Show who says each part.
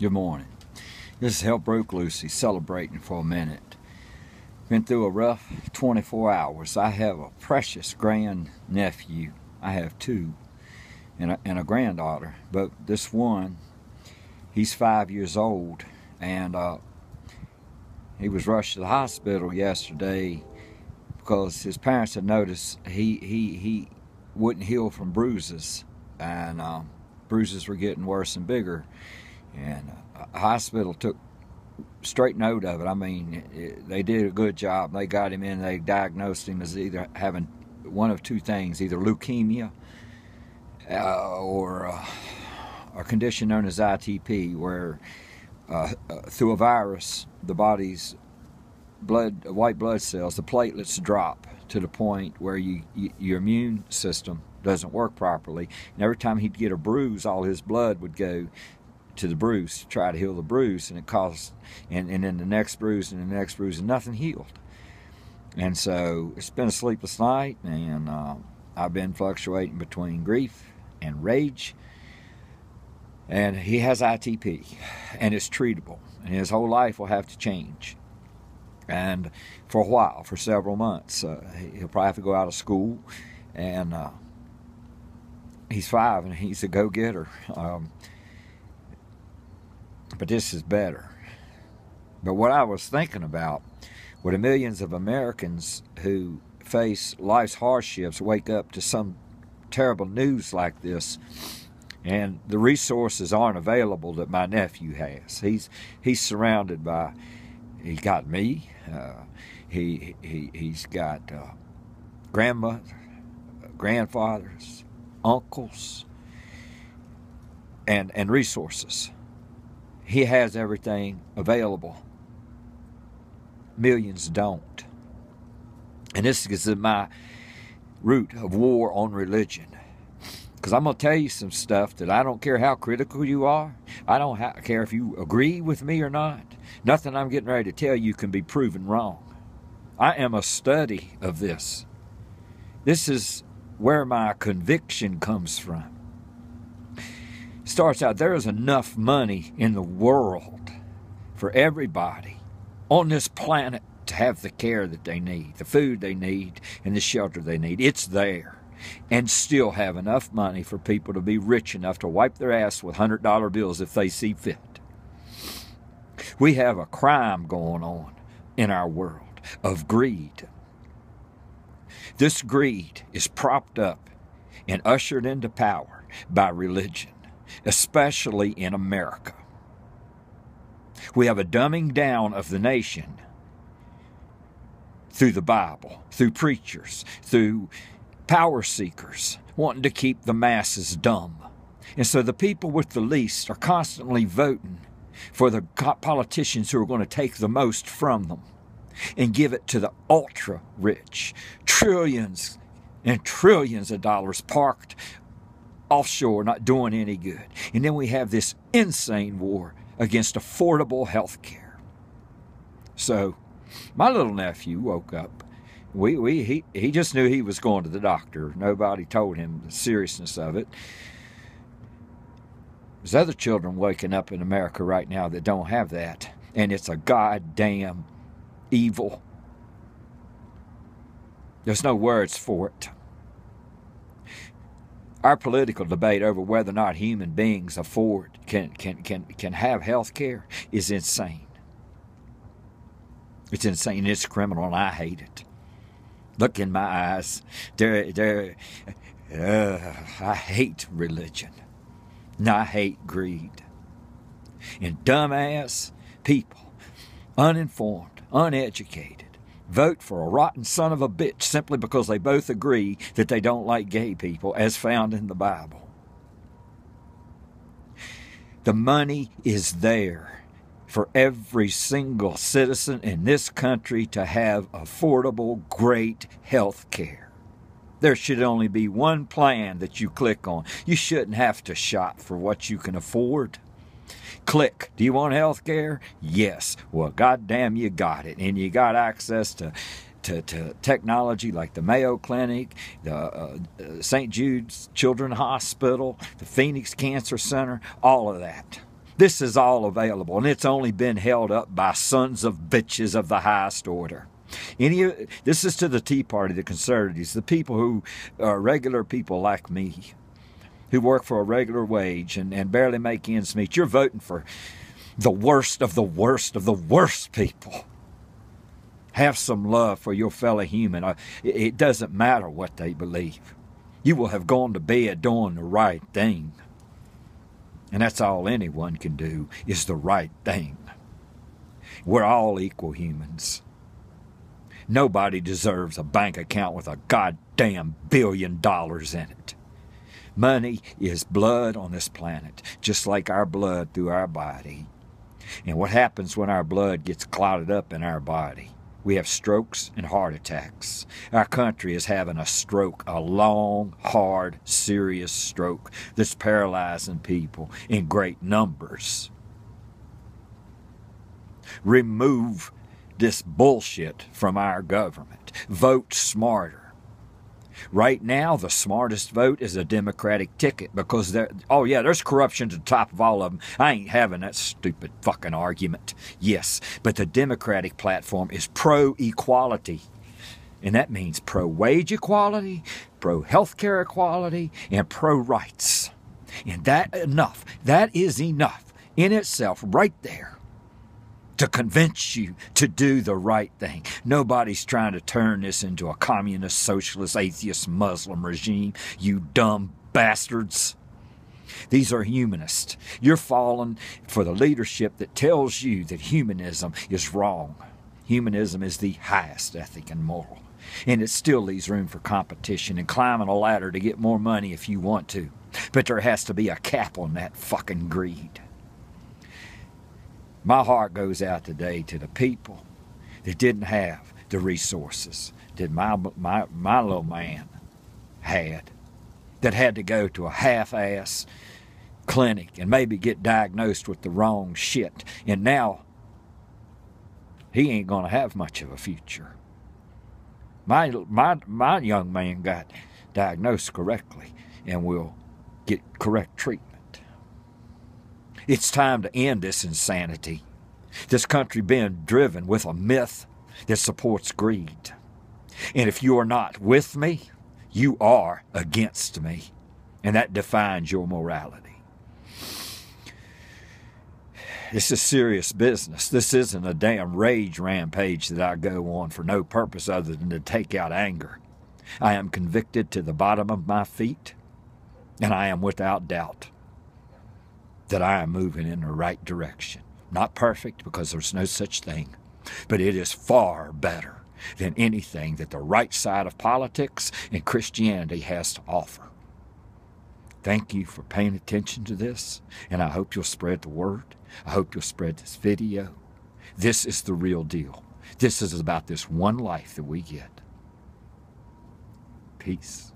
Speaker 1: Good morning. This is Help Broke Lucy celebrating for a minute. Been through a rough 24 hours. I have a precious grandnephew. I have two and a granddaughter. But this one, he's 5 years old. And he was rushed to the hospital yesterday because his parents had noticed he wouldn't heal from bruises. And bruises were getting worse and bigger. And the hospital took straight note of it. I mean, they did a good job. They got him in. They diagnosed him as either having one of two things, either leukemia or a condition known as ITP, where through a virus, the body's white blood cells, the platelets drop to the point where your immune system doesn't work properly. And every time he'd get a bruise, all his blood would go to the bruise to try to heal the bruise, and it caused, and then the next bruise and the next bruise, and nothing healed. And so it's been a sleepless night, and I've been fluctuating between grief and rage. And he has ITP, and it's treatable, and his whole life will have to change. And for a while, for several months, he'll probably have to go out of school. And he's 5, and he's a go-getter. But this is better. But what I was thinking about were the millions of Americans who face life's hardships, wake up to some terrible news like this, and the resources aren't available that my nephew has. He's surrounded by, he's got me, he's got grandmother, grandfathers, uncles, and resources. He has everything available. Millions don't. And this is my root of war on religion. Because I'm going to tell you some stuff that I don't care how critical you are. I don't care if you agree with me or not. Nothing I'm getting ready to tell you can be proven wrong. I am a study of this. This is where my conviction comes from. Starts out, there is enough money in the world for everybody on this planet to have the care that they need, the food they need, and the shelter they need. It's there. And still have enough money for people to be rich enough to wipe their ass with $100 bills if they see fit. We have a crime going on in our world of greed. This greed is propped up and ushered into power by religion, especially in America. We have a dumbing down of the nation through the Bible, through preachers, through power seekers wanting to keep the masses dumb. And so the people with the least are constantly voting for the politicians who are going to take the most from them and give it to the ultra rich. Trillions and trillions of dollars parked offshore, not doing any good. And then we have this insane war against affordable health care. So my little nephew woke up. He just knew he was going to the doctor. Nobody told him the seriousness of it. There's other children waking up in America right now that don't have that. And it's a goddamn evil. There's no words for it. Our political debate over whether or not human beings can have health care is insane. It's insane. It's criminal, and I hate it. Look in my eyes. I hate religion. And I hate greed. And dumbass people, uninformed, uneducated, vote for a rotten son of a bitch simply because they both agree that they don't like gay people, as found in the Bible. The money is there for every single citizen in this country to have affordable, great health care. There should only be one plan that you click on. You shouldn't have to shop for what you can afford. Click. Do you want health care? Yes. Well, goddamn, you got it. And you got access to technology like the Mayo Clinic, the St. Jude's Children's Hospital, the Phoenix Cancer Center, all of that. This is all available, and it's only been held up by sons of bitches of the highest order. This is to the Tea Party, the conservatives, the people who are regular people like me, who work for a regular wage and barely make ends meet. You're voting for the worst of the worst of the worst people. Have some love for your fellow human. It doesn't matter what they believe. You will have gone to bed doing the right thing. And that's all anyone can do, is the right thing. We're all equal humans. Nobody deserves a bank account with a goddamn $1 billion in it. Money is blood on this planet, just like our blood through our body. And what happens when our blood gets clotted up in our body? We have strokes and heart attacks. Our country is having a stroke, a long, hard, serious stroke that's paralyzing people in great numbers. Remove this bullshit from our government. Vote smarter. Right now, the smartest vote is a Democratic ticket because there's corruption to the top of all of them. I ain't having that stupid fucking argument. Yes, but the Democratic platform is pro-equality. And that means pro-wage equality, pro-healthcare equality, and pro-rights. And that is enough in itself right there to convince you to do the right thing. Nobody's trying to turn this into a communist, socialist, atheist, Muslim regime, you dumb bastards. These are humanists. You're falling for the leadership that tells you that humanism is wrong. Humanism is the highest ethic and moral. And it still leaves room for competition and climbing a ladder to get more money if you want to. But there has to be a cap on that fucking greed. My heart goes out today to the people that didn't have the resources that my little man had, that had to go to a half-ass clinic and maybe get diagnosed with the wrong shit. And now he ain't going to have much of a future. My young man got diagnosed correctly and will get correct treatment. It's time to end this insanity. This country being driven with a myth that supports greed. And if you are not with me, you are against me. And that defines your morality. This is serious business. This isn't a damn rage rampage that I go on for no purpose other than to take out anger. I am convicted to the bottom of my feet, and I am without doubt that I am moving in the right direction. Not perfect, because there's no such thing, but it is far better than anything that the right side of politics and Christianity has to offer. Thank you for paying attention to this, and I hope you'll spread the word. I hope you'll spread this video. This is the real deal. This is about this one life that we get. Peace.